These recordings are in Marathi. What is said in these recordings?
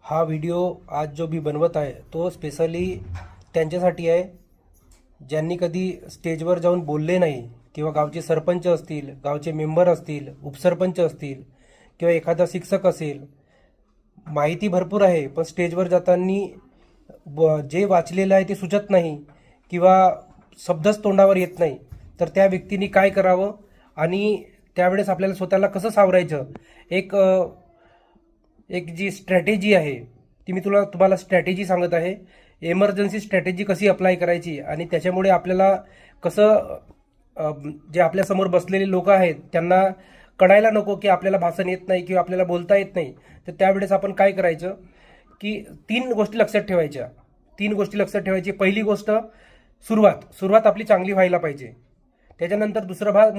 हा व्हिडिओ आज जो मी बनवत आहे तो स्पेशली त्यांच्यासाठी आहे ज्यांनी कधी स्टेजवर जाऊन बोलले नाही किंवा गावचे सरपंच असतील, गावचे मेंबर असतील, उपसरपंच असतील किंवा एखादा शिक्षक असेल. माहिती भरपूर आहे पण स्टेजवर जाताना जे वाचलेलं आहे ते सुचत नाही किंवा शब्दच तोंडावर येत नाही. तर त्या व्यक्तींनी काय करावं आणि त्यावेळेस आपल्याला स्वतःला कसं सावरायचं, एक एक जी स्ट्रॅटेजी आहे ती मी तुम्हाला स्ट्रॅटेजी सांगत आहे. इमर्जन्सी स्ट्रॅटेजी कशी अप्लाय करायची आणि त्याच्यामुळे आपल्याला कसं जे आपल्यासमोर बसलेले लोक आहेत त्यांना कळायला नको की आपल्याला भाषण येत नाही किंवा आपल्याला बोलता येत नाही. तर त्यावेळेस आपण काय करायचं की तीन गोष्टी लक्षात ठेवायच्या. पहिली गोष्ट सुरुवात आपली चांगली व्हायला पाहिजे. त्याच्यानंतर दुसरा भाग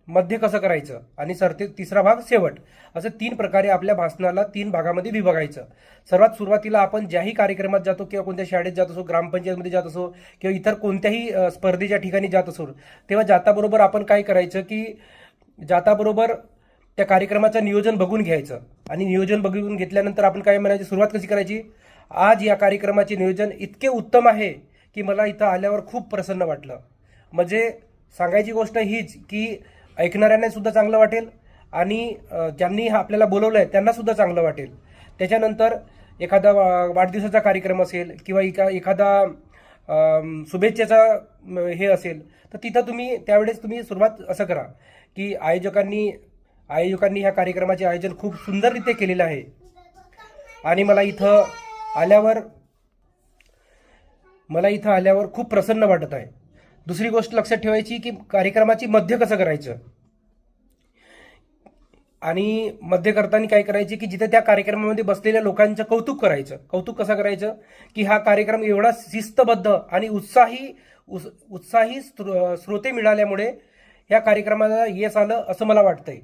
मध्य कसं करायचं आणि तिसरा भाग शेवट. असं तीन प्रकारे आपल्या भाषणाला तीन भागामध्ये विभागायचं. सर्वात सुरुवातीला आपण ज्याही कार्यक्रमात जातो किंवा कोणत्या शाळेत जात असो, ग्रामपंचायतमध्ये जात असो किंवा इतर कोणत्याही स्पर्धेच्या ठिकाणी जात असो, तेव्हा जाताबरोबर आपण काय करायचं की जाताबरोबर त्या कार्यक्रमाचं नियोजन बघून घ्यायचं आणि नियोजन बघून घेतल्यानंतर आपण काय म्हणायचं, सुरुवात कशी करायची. आज या कार्यक्रमाचे नियोजन इतके उत्तम आहे की मला इथं आल्यावर खूप प्रसन्न वाटलं. म्हणजे सांगायची गोष्ट हीच की ऐकणाऱ्यांना सुद्धा चांगलं वाटेल आणि ज्यांनी आपल्याला बोलवलं आहे त्यांना सुद्धा चांगलं वाटेल. त्याच्यानंतर एखादा वाढदिवसाचा कार्यक्रम असेल किंवा एखादा शुभेच्छेचा हे असेल तर तिथं त्यावेळेस तुम्ही सुरुवात असं करा की आयोजकांनी ह्या कार्यक्रमाचे आयोजन खूप सुंदररीत्या केलेलं आहे आणि मला इथं आल्यावर खूप प्रसन्न वाटत आहे. दुसरी गोष्ट लक्षात ठेवायची की कार्यक्रमाची मध्य कसं करायचं आणि मध्य करताना काय करायचे की जिथे त्या कार्यक्रमामध्ये बसलेल्या लोकांचं कौतुक करायचं. कौतुक कसं करायचं की हा कार्यक्रम एवढा शिस्तबद्ध आणि उत्साही श्रोते मिळाल्यामुळे या कार्यक्रमाला यश आलं असं मला वाटतंय.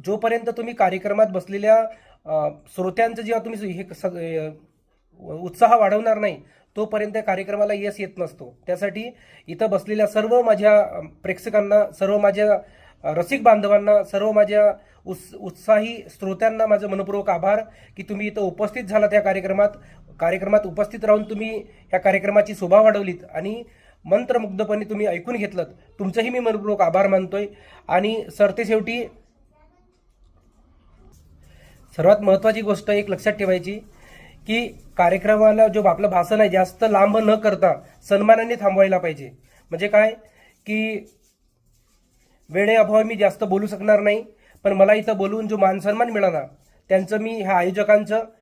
जोपर्यंत तुम्ही कार्यक्रमात बसलेल्या श्रोत्यांचं जेव्हा तुम्ही हे उत्साह वाढवणार नाही तोपर्यंत कार्यक्रमाला यश येत नसतो. त्यासाठी इथं बसलेल्या सर्व माझ्या प्रेक्षकांना, सर्व माझ्या रसिक बांधवांना, सर्व माझ्या उत्साही श्रोत्यांना माझं मनपूर्वक आभार की तुम्ही इथं उपस्थित झालात. त्या कार्यक्रमात उपस्थित राहून तुम्ही या कार्यक्रमाची शोभा वाढवलीत आणि मंत्रमुग्धपणे तुम्ही ऐकून घेतलं. तुमचंही मी मनपूर्वक आभार मानतोय. आणि सरतेशेवटी सर्वात महत्त्वाची गोष्ट एक लक्षात ठेवायची की कार्यक्रमाला जो आपलं भाषण आहे जास्त लांब न करता सन्मानाने थांबवायला पाहिजे. म्हणजे काय की वेळेअभावी मी जास्त बोलू शकणार नाही पण मला इथं बोलून जो मानसन्मान मिळाला त्यांचं मी ह्या आयोजकांचं